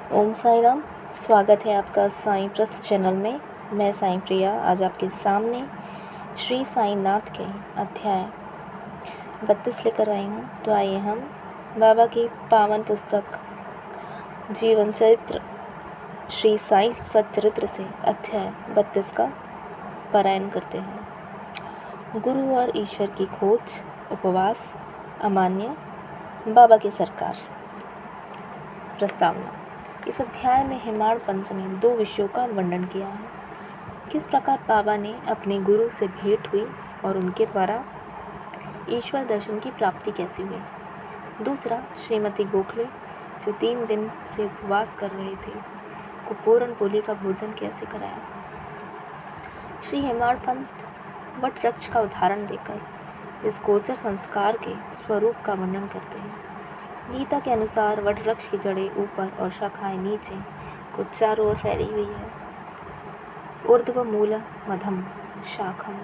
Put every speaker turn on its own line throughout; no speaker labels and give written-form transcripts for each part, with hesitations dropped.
ओम साई राम। स्वागत है आपका साईं प्रस्थ चैनल में। मैं साईं प्रिया आज आपके सामने श्री साईं नाथ के अध्याय 32 लेकर आई हूँ। तो आइए हम बाबा की पावन पुस्तक जीवन चरित्र श्री साईं सच्चरित्र से अध्याय 32 का पारायण करते हैं। गुरु और ईश्वर की खोज, उपवास, अमान्य, बाबा की सरकार। प्रस्तावना। इस अध्याय में हेमाड़ पंत ने 2 विषयों का वर्णन किया है। किस प्रकार बाबा ने अपने गुरु से भेंट हुई और उनके द्वारा ईश्वर दर्शन की प्राप्ति कैसी हुई। दूसरा, श्रीमती गोखले जो 3 दिन से उपवास कर रहे थे को पूर्ण पोली का भोजन कैसे कराया। श्री हेमाड़ पंत वट वृक्ष का उदाहरण देकर इस गोचर संस्कार के स्वरूप का वर्णन करते हैं। गीता के अनुसार वट वृक्ष की जड़ें ऊपर और शाखाएं नीचे को चारों ओर फैली हुई है। ऊर्ध्व मूल मध्यम शाखम।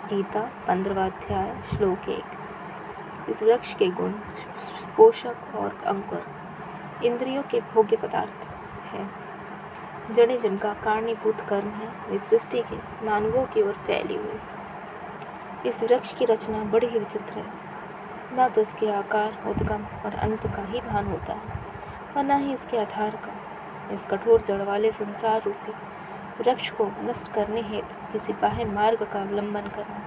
गीता 15वां अध्याय श्लोक 1। इस वृक्ष के गुण, पोषक और अंकुर इंद्रियों के भोग्य पदार्थ हैं। जड़ें जिनका कारणीभूत कर्म है वे सृष्टि के मानवों की ओर फैली हुई। इस वृक्ष की रचना बड़ी ही विचित्र है। ना तो इसके आकार, उद्गम और अंत का ही भान होता है और न ही इसके आधार का। इस कठोर जड़ वाले संसार रूपी वृक्ष को नष्ट करने हेतु किसी बाह्य मार्ग का अवलंबन करना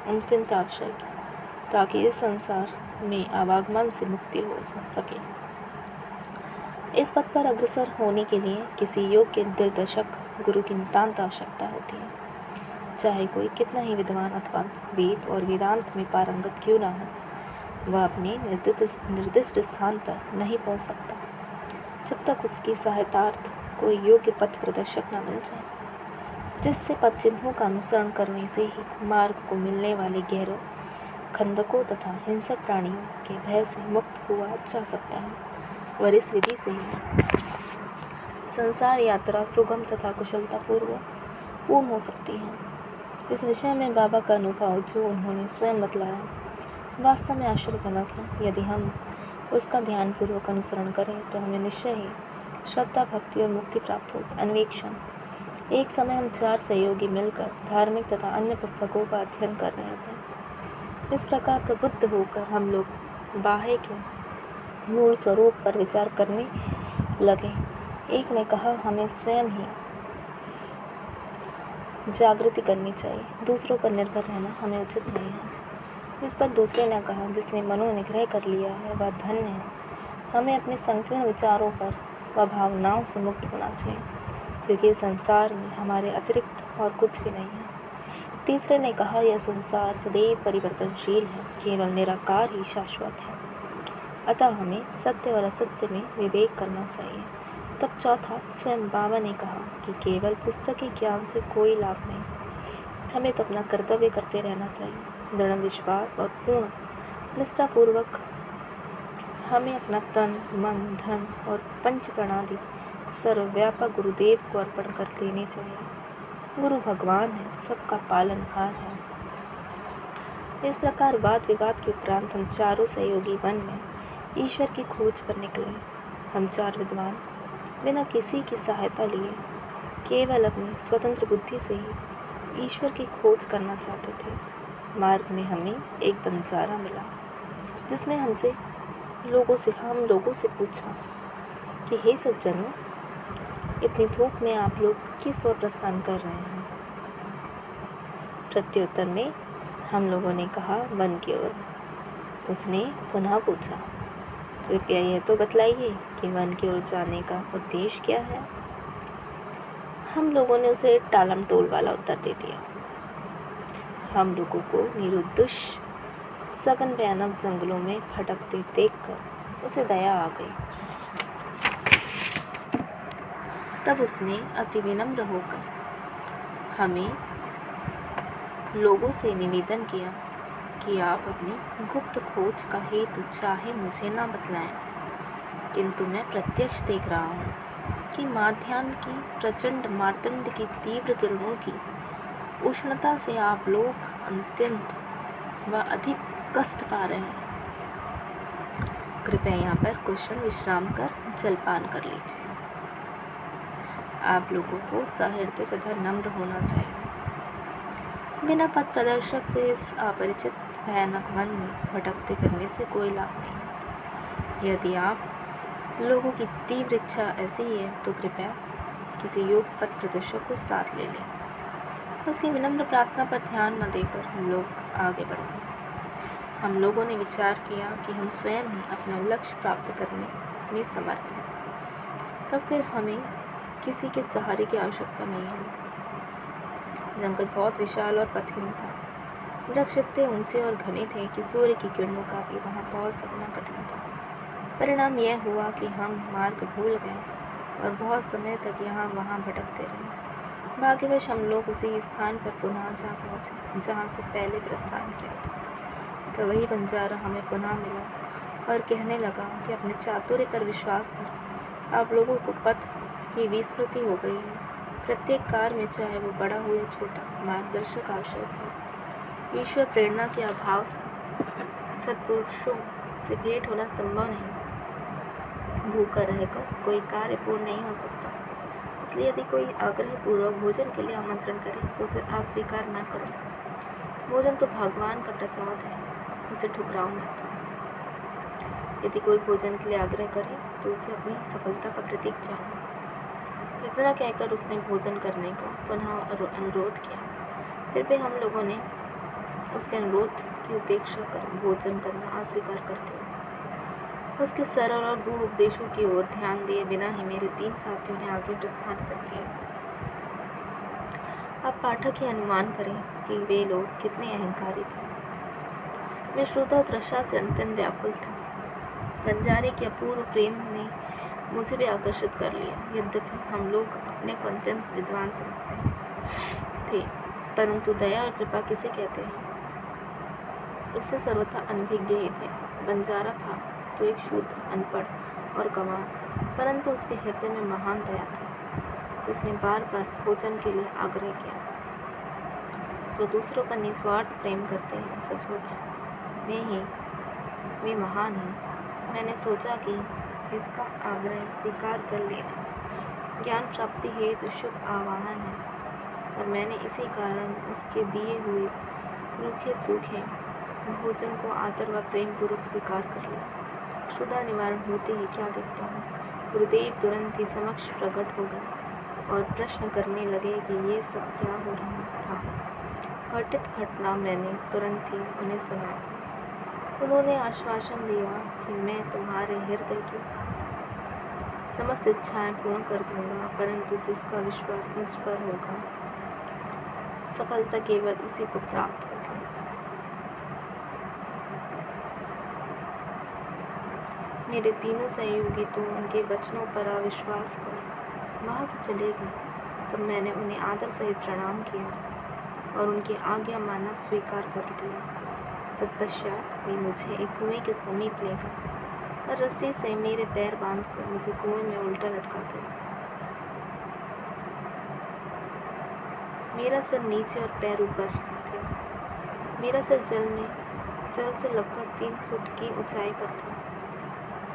अत्यंत आवश्यक है ताकि इस संसार में आवागमन से मुक्ति हो सके। इस पथ पर अग्रसर होने के लिए किसी योग्य निर्देशक गुरु की नितांत आवश्यकता होती है। चाहे कोई कितना ही विद्वान अथवा वेद और वेदांत में पारंगत क्यों ना हो, वह अपने निर्दिष्ट स्थान पर नहीं पहुंच सकता जब तक उसकी सहायतार्थ कोई योग्य पथ प्रदर्शक न मिल जाए, जिससे पथ चिन्हों का अनुसरण करने से ही मार्ग को मिलने वाले गहरों, खंदकों तथा हिंसक प्राणियों के भय से मुक्त हुआ जा सकता है। और इस विधि से ही संसार यात्रा सुगम तथा कुशलतापूर्वक पूर्ण हो सकती है। इस विषय में बाबा का अनुभव जो उन्होंने स्वयं बतलाया वास्तव में आश्चर्यजनक है। यदि हम उसका ध्यानपूर्वक अनुसरण करें तो हमें निश्चय ही श्रद्धा, भक्ति और मुक्ति प्राप्त होगी। अन्वेषण। एक समय हम 4 सहयोगी मिलकर धार्मिक तथा अन्य पुस्तकों का अध्ययन कर रहे थे। इस प्रकार प्रबुद्ध होकर हम लोग बाह्य के मूल स्वरूप पर विचार करने लगे। एक ने कहा, हमें स्वयं ही जागृति करनी चाहिए, दूसरों पर निर्भर रहना हमें उचित नहीं है। इस पर दूसरे ने कहा, जिसने मनोनिग्रह कर लिया है वह धन्य है, हमें अपने संकीर्ण विचारों पर व भावनाओं से मुक्त होना चाहिए, क्योंकि संसार में हमारे अतिरिक्त और कुछ भी नहीं है। तीसरे ने कहा, यह संसार सदैव परिवर्तनशील है, केवल निराकार ही शाश्वत है, अतः हमें सत्य और असत्य में विवेक करना चाहिए। तब चौथा स्वयं बाबा ने कहा कि केवल पुस्तकी ज्ञान से कोई लाभ नहीं, हमें तो अपना कर्तव्य करते रहना चाहिए। दृढ़ विश्वास और पूर्ण निष्ठापूर्वक हमें अपना तन, मन, धन और पंच प्रणाली सर्वव्यापक गुरुदेव को अर्पण कर देनी चाहिए। गुरु भगवान है, सबका पालनहार है। इस प्रकार वाद विवाद के उपरांत हम चारों सहयोगी वन में ईश्वर की खोज पर निकले। हम 4 विद्वान बिना किसी की सहायता लिए केवल अपनी स्वतंत्र बुद्धि से ही ईश्वर की खोज करना चाहते थे। मार्ग में हमें एक बंजारा मिला जिसने हम लोगों से पूछा कि हे सज्जनों, इतनी धूप में आप लोग किस ओर प्रस्थान कर रहे हैं। प्रत्युत्तर में हम लोगों ने कहा, वन की ओर। उसने पुनः पूछा, कृपया यह तो बतलाइए कि वन की ओर जाने का उद्देश्य क्या है। हम लोगों ने उसे टालमटोल वाला उत्तर दे दिया। हम लोगों को निरुद्देश्य सघन भयानक जंगलों में भटकते देखकर उसे दया आ गई। तब उसने अति विनम्र होकर हमें लोगों से निवेदन किया कि आप अपनी गुप्त खोज का हेतु चाहे मुझे ना बतलाएं, किंतु मैं प्रत्यक्ष देख रहा हूँ कि माध्याह्न की प्रचंड मार्तंड की तीव्र किरणों की उष्णता से आप लोग अत्यंत व अधिक कष्ट पा रहे हैं। कृपया यहाँ पर कुछ क्षण विश्राम कर जलपान कर लीजिए। आप लोगों को सहृदय तथा नम्र होना चाहिए। बिना पथ प्रदर्शक से इस अपरिचित भयानक वन में भटकते फिरने से कोई लाभ नहीं। यदि आप लोगों की तीव्र इच्छा ऐसी ही है तो कृपया किसी योग्य पथ प्रदर्शक को साथ ले लें। उसकी विनम्र प्रार्थना पर ध्यान न देकर हम लोग आगे बढ़े। हम लोगों ने विचार किया कि हम स्वयं ही अपना लक्ष्य प्राप्त करने में समर्थ हैं, तब फिर हमें किसी के सहारे की आवश्यकता नहीं है। जंगल बहुत विशाल और पथहीन था। वृक्ष इतने ऊंचे और घने थे कि सूर्य की किरणों का भी वहां पहुंच सकना कठिन था। परिणाम यह हुआ कि हम मार्ग भूल गए और बहुत समय तक यहाँ वहाँ भटकते रहे। भाग्यवश हम लोग उसी स्थान पर पुनः जा पहुँचे जहाँ से पहले प्रस्थान किया था। तो वही बंजारा हमें पुनः मिला और कहने लगा कि अपने चातुर्य पर विश्वास कर आप लोगों को पथ की विस्मृति हो गई है। प्रत्येक कार्य में, चाहे वो बड़ा हो या छोटा, मार्गदर्शक आवश्यक है। ईश्वर प्रेरणा के अभाव से सत्पुरुषों से भेंट होना संभव नहीं। भूखा रहकर कोई कार्य पूर्ण नहीं हो सकता। इसलिए यदि कोई आग्रहपूर्वक भोजन के लिए आमंत्रण करे तो उसे अस्वीकार न करो। भोजन तो भगवान का प्रसाद है, उसे ठुकराओ मत। यदि कोई भोजन के लिए आग्रह करे तो उसे अपनी सफलता का प्रतीक जानो। इतना कहकर उसने भोजन करने का पुनः अनुरोध किया। फिर भी हम लोगों ने उसके अनुरोध की उपेक्षा कर भोजन करना अस्वीकार करते हुए उसके सरल और गूढ़ उपदेशों की ओर ध्यान दिए बिना ही मेरे 3 साथियों ने आगे प्रस्थान कर दिया। अब पाठक ही अनुमान करें कि वे लोग कितने अहंकारी थे। मैं श्रोता और तृषा से अत्यंत व्याकुल था। बंजारे के अपूर्व प्रेम ने मुझे भी आकर्षित कर लिया। यद्यपि हम लोग अपने को अत्यंत विद्वान समझते थे, परंतु दया और कृपा किसे कहते हैं, इससे सर्वथा अनभिज्ञ ही थे। बंजारा था तो एक शूद्र, अनपढ़ और गंवार, परंतु उसके हृदय में महान दया थी। उसने बार बार भोजन के लिए आग्रह किया। तो दूसरों का निस्वार्थ प्रेम करते हैं, सचमुच वे महान हैं। मैंने सोचा कि इसका आग्रह स्वीकार कर लेना ज्ञान प्राप्ति हेतु शुभ आवाहन है, और मैंने इसी कारण उसके दिए हुए रूखे सूखे भोजन को आदर व प्रेम पूर्वक स्वीकार कर लिया। क्षुधा निवारण होते ही क्या देखता हूँ, गुरुदेव तुरंत ही समक्ष प्रकट हो गए और प्रश्न करने लगे कि ये सब क्या हो रहा था। घटित घटना मैंने तुरंत ही उन्हें सुनाई। उन्होंने आश्वासन दिया कि मैं तुम्हारे हृदय की समस्त इच्छाएं पूर्ण कर दूंगा, परंतु जिसका विश्वास मुझ पर होगा सफलता केवल उसी को प्राप्त होगी। मेरे तीनों सहयोगी तो उनके वचनों पर अविश्वास कर वहाँ से चले गए। तब मैंने उन्हें आदर सहित प्रणाम किया और उनकी आज्ञा मानना स्वीकार कर लिया। तत्पश्चात वे मुझे एक कुएं के समीप ले गए और रस्सी से मेरे पैर बांधकर मुझे कुएं में उल्टा लटका दिया। मेरा सिर नीचे और पैर ऊपर थे। मेरा सिर जल से लगभग 3 फुट की ऊंचाई पर था।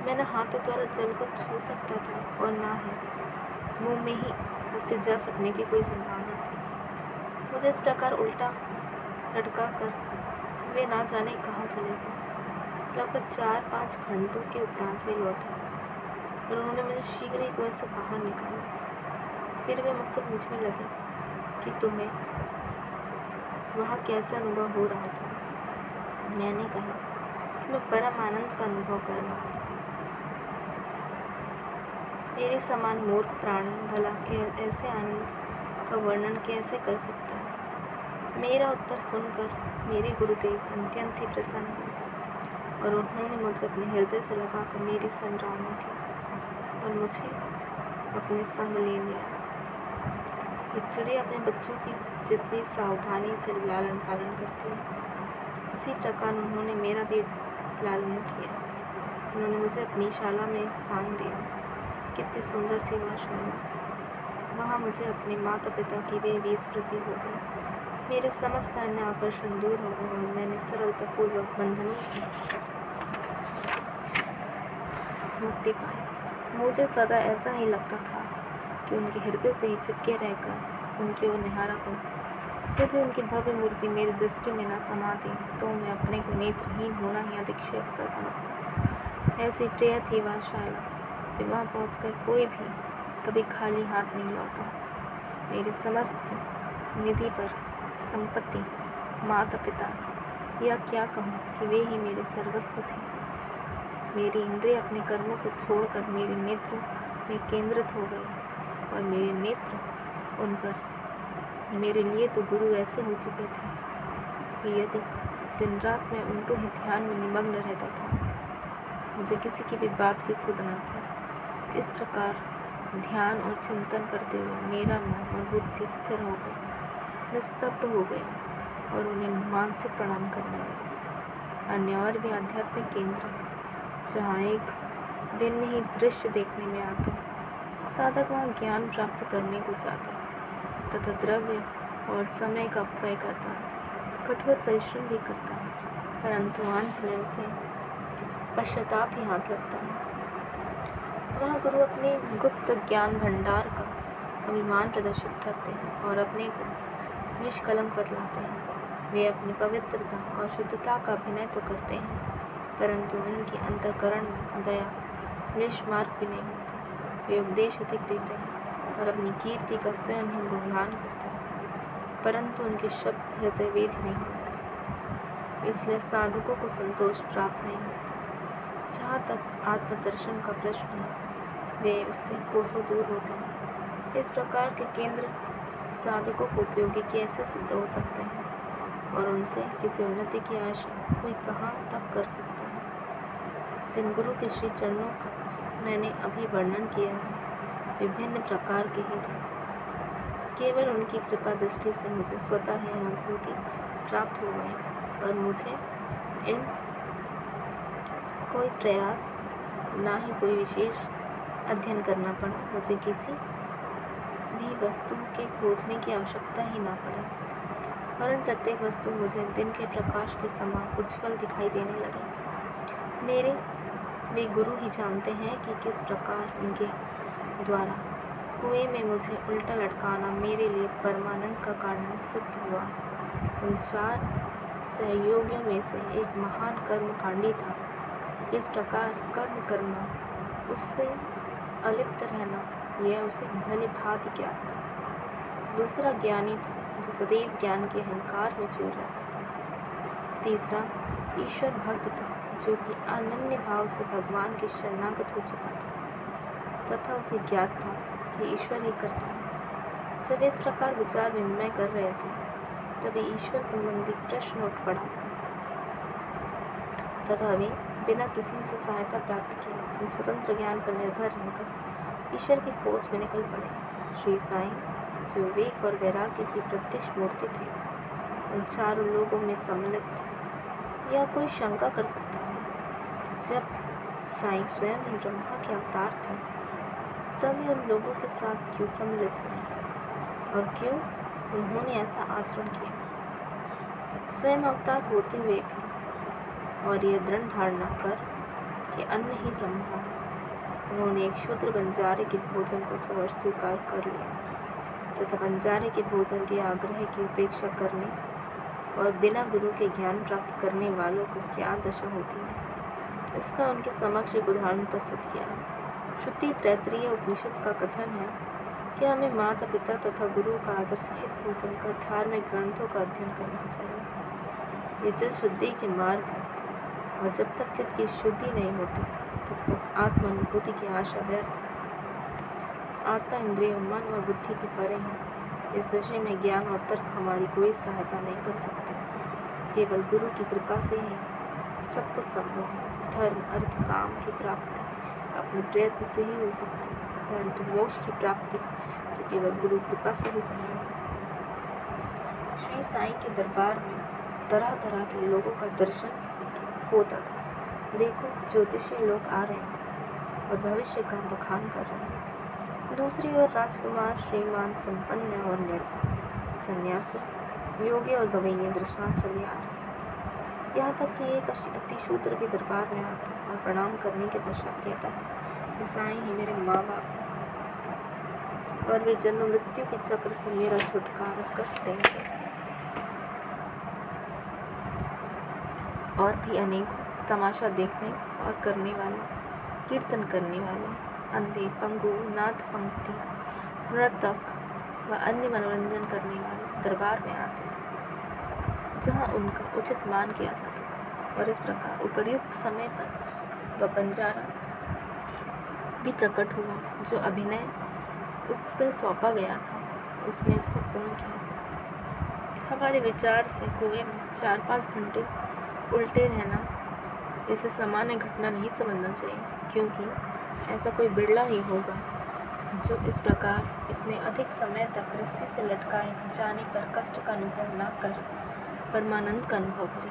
मैं न हाथों द्वारा जल को छू सकता था और न ही मुंह में ही उसके जा सकने की कोई संभावना थी। मुझे इस प्रकार उल्टा लटका कर वे ना जाने कहाँ चले गए। लगभग 4-5 घंटों के उपरांत वे लौटे और उन्होंने मुझे शीघ्र ही कुएं से बाहर निकाला। फिर वे मुझसे पूछने लगे कि तुम्हें वहाँ कैसा अनुभव हो रहा था। मैंने कहा कि मैं परम आनंद का अनुभव कर रहा था। मेरे समान मूर्ख प्राणी भला के ऐसे आनंद का वर्णन कैसे कर सकता है। मेरा उत्तर सुनकर मेरे गुरुदेव अत्यंत ही प्रसन्न हुए और उन्होंने मुझे अपने हृदय से लगाकर मेरी सराहना की और मुझे अपने संग ले लिया। एक चिड़िया अपने बच्चों की जितनी सावधानी से लालन पालन करती है, उसी प्रकार उन्होंने मेरा भी लालन किया। उन्होंने मुझे अपनी शाला में स्थान दिया। कितनी सुंदर थी वह शाला। वहाँ मुझे अपने माता पिता की भी स्मृति हो गई। मेरे समस्त अन्य आकर्षण दूर हो गए और मैंने सरलतापूर्वक बंधनों से मुक्ति पाई। मुझे सदा ऐसा ही लगता था कि उनके हृदय से ही चिपके रहकर उनकी ओर निहारा करूं। यदि उनकी भव्य मूर्ति मेरी दृष्टि में न समाती तो मैं अपने को नेत्रहीन होना ही अधिक श्रेयस्कर समझता। ऐसी प्रिय थी वह शाला कि वहाँ पहुँचकर कोई भी कभी खाली हाथ नहीं लौटा। मेरी समस्त निधि पर संपत्ति, माता पिता, या क्या कहूँ कि वे ही मेरे सर्वस्व थे। मेरी इंद्रिय अपने कर्मों को छोड़कर मेरे नेत्रों में केंद्रित हो गई और मेरे नेत्र उन पर। मेरे लिए तो गुरु ऐसे हो चुके थे कि यदि दिन रात मैं उनको ही ध्यान में निमग्न रहता था, मुझे किसी की भी बात की सुध न थी। इस प्रकार ध्यान और चिंतन करते हुए मेरा मन और बुद्धि स्थिर हो गई, निस्तब्ध हो गया और उन्हें मानसिक प्रणाम करने लगे। अन्य और भी आध्यात्मिक केंद्र जहाँ एक भिन्न ही दृश्य देखने में आते, साधक वहाँ ज्ञान प्राप्त करने को चाहता तथा द्रव्य और समय का अपव्यय करता है, कठोर परिश्रम भी करता है, परंतु अंत में उसे पश्चाताप ही हाथ लगता है। वह गुरु अपने गुप्त ज्ञान भंडार का अभिमान प्रदर्शित करते हैं और अपने को निष्कलंक बतलाते हैं। वे अपनी पवित्रता और शुद्धता का अभिनय तो करते हैं, परंतु उनके अंतःकरण में दया लेश मार्ग भी नहीं होती। वे उपदेश अधिक देते हैं और अपनी कीर्ति का स्वयं ही गुणगान करते हैं, परंतु उनके शब्द हृदय वेद नहीं होते। इसलिए साधकों को संतोष प्राप्त नहीं होता। जहाँ तक आत्मदर्शन का प्रश्न है, वे उससे कोसों दूर होते हैं। इस प्रकार के केंद्र साधकों को उपयोगी कैसे सिद्ध हो सकते हैं और उनसे किसी उन्नति की आशा कोई कहाँ तक कर सकता है। जिन गुरु के श्री चरणों का मैंने अभी वर्णन किया है, विभिन्न प्रकार के ही थे। केवल उनकी कृपा दृष्टि से मुझे स्वतः ही अनुभूति प्राप्त हो गई और मुझे इन कोई प्रयास ना ही कोई विशेष अध्ययन करना पड़ा। मुझे किसी भी वस्तु के खोजने की आवश्यकता ही ना पड़ी, वरन प्रत्येक वस्तु मुझे दिन के प्रकाश के समान उज्ज्वल दिखाई देने लगी। मेरे वे गुरु ही जानते हैं कि किस प्रकार उनके द्वारा कुएं में मुझे उल्टा लटकाना मेरे लिए परमानंद का कारण सिद्ध हुआ। उन 4 सहयोगियों में से एक महान कर्मकांडी था। इस प्रकार कर्म करना, उससे अलिप्त रहना, यह उसे भली भांति ज्ञात था। दूसरा ज्ञानी था जो सदैव ज्ञान के अहंकार में चूर रहता था। तीसरा ईश्वर भक्त था जो कि अनन्य भाव से भगवान के शरणागत हो चुका था तथा उसे ज्ञात था कि ईश्वर ही करता है। जब इस प्रकार विचार विनिमय कर रहे थे, तभी ईश्वर संबंधी प्रश्न उठ पड़ा तथा वे बिना किसी से सहायता प्राप्त किए स्वतंत्र ज्ञान पर निर्भर रहकर ईश्वर की खोज में निकल पड़े। श्री साईं जो विवेक और वैराग्य की प्रत्यक्ष मूर्ति थे, उन 4 लोगों में सम्मिलित थे। यह कोई शंका कर सकता है, जब साईं स्वयं ही ब्रह्मा के अवतार थे, तब वे उन लोगों के साथ क्यों सम्मिलित हुए और क्यों उन्होंने ऐसा आचरण किया, स्वयं अवतार होते हुए भी, और यह दृढ़ धारणा कर कि अन्न ही ब्रह्म है। उन्होंने एक शूद्र बंजारे के भोजन को सहर्ष स्वीकार कर लिया तथा बंजारे के भोजन के आग्रह की उपेक्षा करने और बिना गुरु के ज्ञान प्राप्त करने वालों को क्या दशा होती है, इसका उनके समक्ष एक उदाहरण प्रस्तुत किया। श्रुति त्रैतरीय उपनिषद का कथन है कि हमें माता पिता तथा गुरु का आदर सहित पूजन कर धार्मिक ग्रंथों का अध्ययन करना चाहिए। ये चित्त शुद्धि के मार्ग है और जब तक चित्त की शुद्धि नहीं होती, तब तक आत्मानुभूति की आशा व्यर्थ है। आत्मा इंद्रियों, मन और बुद्धि के परे है। इस विषय में ज्ञान और तर्क हमारी कोई सहायता नहीं कर सकते। केवल गुरु की कृपा से ही सब कुछ संभव है। धर्म, अर्थ, काम की प्राप्ति अपने प्रयत्न से ही हो सकती है, परंतु मोक्ष की प्राप्ति तो केवल गुरु कृपा से ही संभव है। श्री साईं के दरबार में तरह तरह के लोगों का दर्शन होता था। देखो, ज्योतिषी लोग आ रहे हैं और भविष्य का बखान कर रहे हैं। दूसरी ओर राजकुमार, श्रीमान, संपन्न और निर्धन, सन्यासी, योगी और गवैये दृष्टांत चले आ रहे हैं। यहाँ तक कि एक अति शूद्र भी दरबार में आता है और प्रणाम करने के पश्चात कहता है कि साईं ही मेरे माँ बाप हैं। और वे जन्म मृत्यु के चक्र से मेरा छुटकारा कर देंगे। और भी अनेकों तमाशा देखने और करने वाले, कीर्तन करने वाले, अंधे, पंगु, नाथ पंक्ति, नर्तक व अन्य मनोरंजन करने वाले दरबार में आते थे, जहाँ उनका उचित मान किया जाता था। और इस प्रकार उपर्युक्त समय पर वह बंजारा भी प्रकट हुआ, जो अभिनय उससे सौंपा गया था, उसने उसको पूर्ण किया। हमारे विचार से कुएं में 4-5 घंटे उल्टे रहना इसे सामान्य घटना नहीं समझना चाहिए, क्योंकि ऐसा कोई बिरला ही होगा जो इस प्रकार इतने अधिक समय तक रस्सी से लटकाए जाने पर कष्ट का अनुभव ना कर परमानंद का अनुभव करे।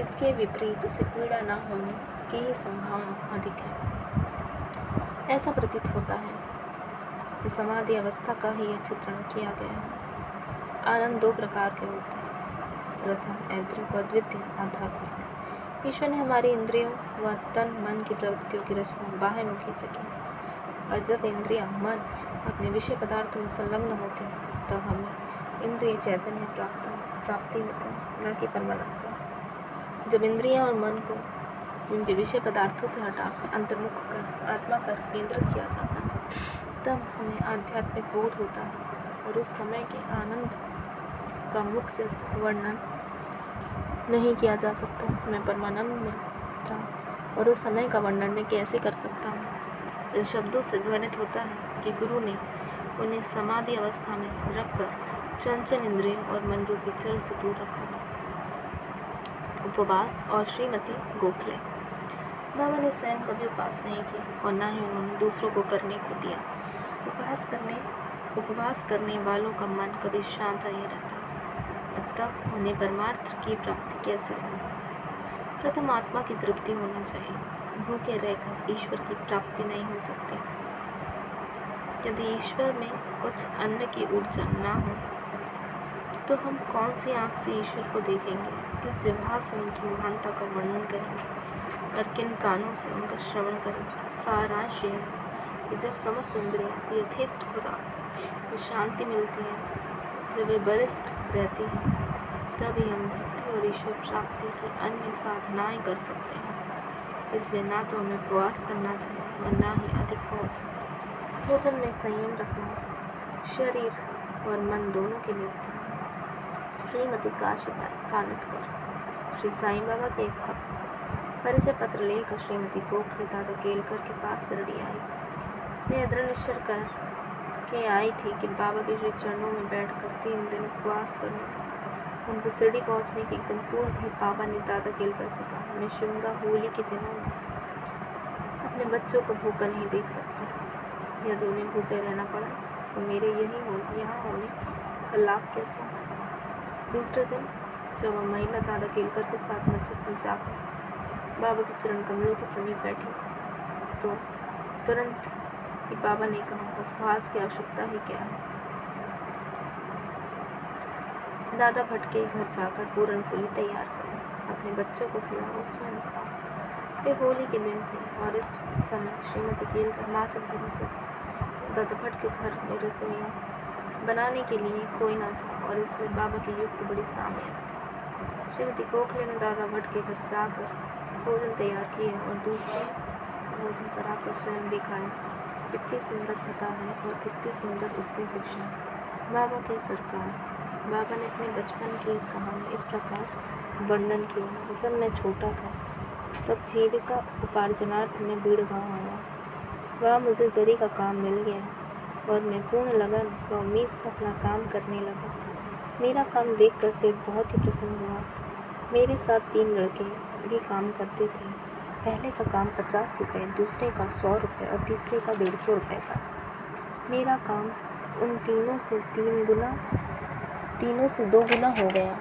इसके विपरीत उसे पीड़ा न होने की ही संभावना अधिक है। ऐसा प्रतीत होता है कि समाधि अवस्था का ही यह चित्रण किया गया है। आनंद 2 प्रकार के होते हैं, प्रथम ऐन्द्रिक और द्वितीय आध्यात्मिक। ईश्वर ने हमारी इंद्रियों व तन मन की प्रवृत्तियों की रचना बाह्यमुखी से की, और जब इंद्रियां मन अपने विषय पदार्थों में संलग्न होते हैं तब हमें इंद्रिय चैतन्य प्राप्ति होती है, न कि परमानंद का। जब इंद्रियां और मन को उनके विषय पदार्थों से हटाकर अंतर्मुख कर आत्मा पर केंद्रित किया जाता है, तब हमें आध्यात्मिक बोध होता है, और उस समय के आनंद का मुख से वर्णन नहीं किया जा सकता। मैं परमानंद में था, और उस समय का वर्णन मैं कैसे कर सकता हूँ। इन शब्दों से ध्वनित होता है कि गुरु ने उन्हें समाधि अवस्था में रखकर चंचल इंद्रिय और मन रूपी जल से दूर रखा। उपवास और श्रीमती गोखले। बाबा ने स्वयं कभी उपवास नहीं की, और न ही उन्होंने दूसरों को करने को दिया। उपवास करने वालों का मन कभी शांत नहीं रहता, तब उन्हें परमार्थ की प्राप्ति कैसे संभव। प्रथम आत्मा की तृप्ति होना चाहिए। भूखे रहकर ईश्वर की प्राप्ति नहीं हो सकती। यदि ईश्वर में कुछ अन्न की ऊर्जा ना हो तो हम कौन सी आँख से ईश्वर को देखेंगे, किस जिह्वा से उनकी महानता का वर्णन करेंगे, और किन कानों से उनका श्रवण करेंगे। सारांश यह है कि जब समस्त इंद्रियाँ यथेष्ट खुराक शांति मिलती है, जब वे बलिष्ठ रहती हैं, तभी हम भक्ति और ईश्वर प्राप्ति की अन्य साधनाएं कर सकते हैं। इसलिए ना तो हमें उपवास करना चाहिए और ना ही अधिक भोजन। भोजन में संयम रखना शरीर और मन दोनों के लिए उत्तम है। श्रीमती काशीबाई कानटकर। श्री साईं बाबा के एक भक्त से परिचय पत्र लेकर श्रीमती गोखले दादा केलकर के पास शिरडी आई। वे दृढ़ निश्चय कर के आई थी कि बाबा के श्री चरणों में बैठकर 3 दिन उपवास करूँगी। उनके शिरडी पहुंचने के एक दिन पूर्व ही बाबा ने दादा केलकर से कहा, मैं शिमगा होली के दिनों में अपने बच्चों को भूखा नहीं देख सकता। यदि उन्हें भूखे रहना पड़ा तो मेरे यहाँ होने का लाभ कैसे। दूसरे दिन जब वह महिला दादा केलकर के साथ मस्जिद में जाकर बाबा के चरण कमलों के समीप बैठी तो तुरंत ही बाबा ने कहा, उपवास की आवश्यकता ही क्या है। दादा भट्ट के घर जाकर पूरनपूरी तैयार करो, अपने बच्चों को खिलाओ, स्वयं खाओ। ये होली के दिन थे और इस समय श्रीमती केलकर मासिक धर्म से थी। दादा भट्ट के घर में रसोइयाँ बनाने के लिए कोई न था और इसलिए बाबा की युक्ति बड़ी सामयिक थी। श्रीमती गोखले ने दादा भट्ट के घर जाकर भोजन तैयार किए और दूसरे भोजन कराकर स्वयं भी खाए। कितनी सुंदर कथा है और कितनी सुंदर उसकी शिक्षा। बाबा के सरकार। बाबा ने अपने बचपन की एक कहानी इस प्रकार वर्णन किया। जब मैं छोटा था तब जीविका उपार्जनार्थ में बीड़ गाँव आया। वहाँ मुझे जरी का काम मिल गया और मैं पूर्ण लगन व उम्मीद से अपना काम करने लगा। मेरा काम देखकर सेठ बहुत ही प्रसन्न हुआ। मेरे साथ 3 लड़के भी काम करते थे। पहले का काम 50 रुपये, दूसरे का 100 रुपये और तीसरे का 150 रुपये था। मेरा काम उन तीनों से 2 गुना हो गया।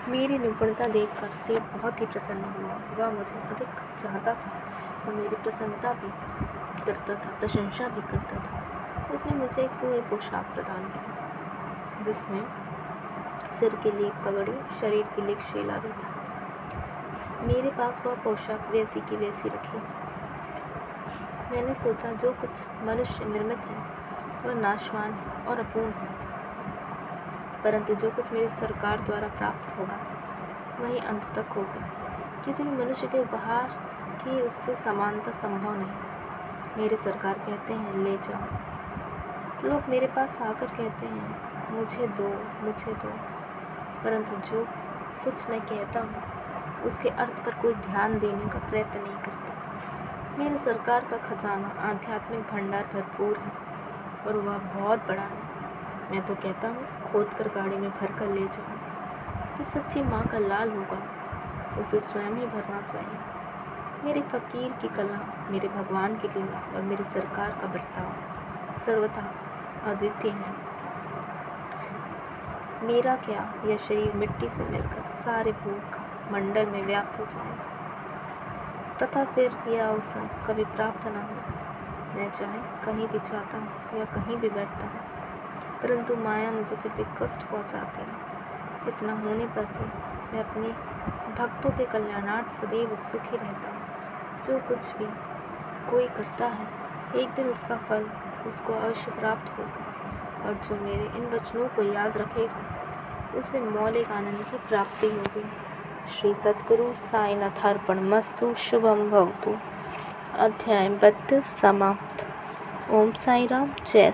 मेरी निपुणता देखकर सेठ बहुत ही प्रसन्न हुआ। वह मुझे अधिक चाहता था और मेरी प्रशंसा भी करता था। उसने मुझे एक पूरी पोशाक प्रदान की जिसमें सिर के लिए पगड़ी, शरीर के लिए शेला भी था। मेरे पास वह पोशाक वैसी की वैसी रखी। मैंने सोचा जो कुछ मनुष्य निर्मित है वह नाशवान है और अपूर्ण है, परंतु जो कुछ मेरी सरकार द्वारा प्राप्त होगा वही अंत तक होगा। किसी भी मनुष्य के उपहार की उससे समानता संभव नहीं। मेरे सरकार कहते हैं ले जाओ। लोग मेरे पास आकर कहते हैं मुझे दो, मुझे दो, परंतु जो कुछ मैं कहता हूँ उसके अर्थ पर कोई ध्यान देने का प्रयत्न नहीं करता। मेरे सरकार का खजाना आध्यात्मिक भंडार भरपूर है और वह बहुत बड़ा है। मैं तो कहता हूँ खोद कर गाड़ी में भर कर ले जाओ। जो सच्ची माँ का लाल होगा उसे स्वयं ही भरना चाहिए। मेरे फ़कीर की कला, मेरे भगवान की लीला और मेरी सरकार का बर्ताव सर्वथा अद्वितीय है। मेरा क्या, यह शरीर मिट्टी से मिलकर सारे भूख मंडल में व्याप्त हो जाएगा तथा फिर यह अवसर कभी प्राप्त न होगा। मैं चाहे कहीं भी जाता हूँ या कहीं भी बैठता हूँ, परंतु माया मुझे फिर भी कष्ट पहुँचाती है। इतना होने पर भी मैं अपने भक्तों के कल्याणार्थ सदैव उत्सुक ही रहता हूँ। जो कुछ भी कोई करता है एक दिन उसका फल उसको अवश्य प्राप्त होगा, और जो मेरे इन वचनों को याद रखेगा उसे मौलिक आनंद की प्राप्ति होगी। श्री सद्गुरु साईनाथ अर्पणमस्तु। शुभम भवतु। अध्याय 32 समाप्त। ओम साई राम। जय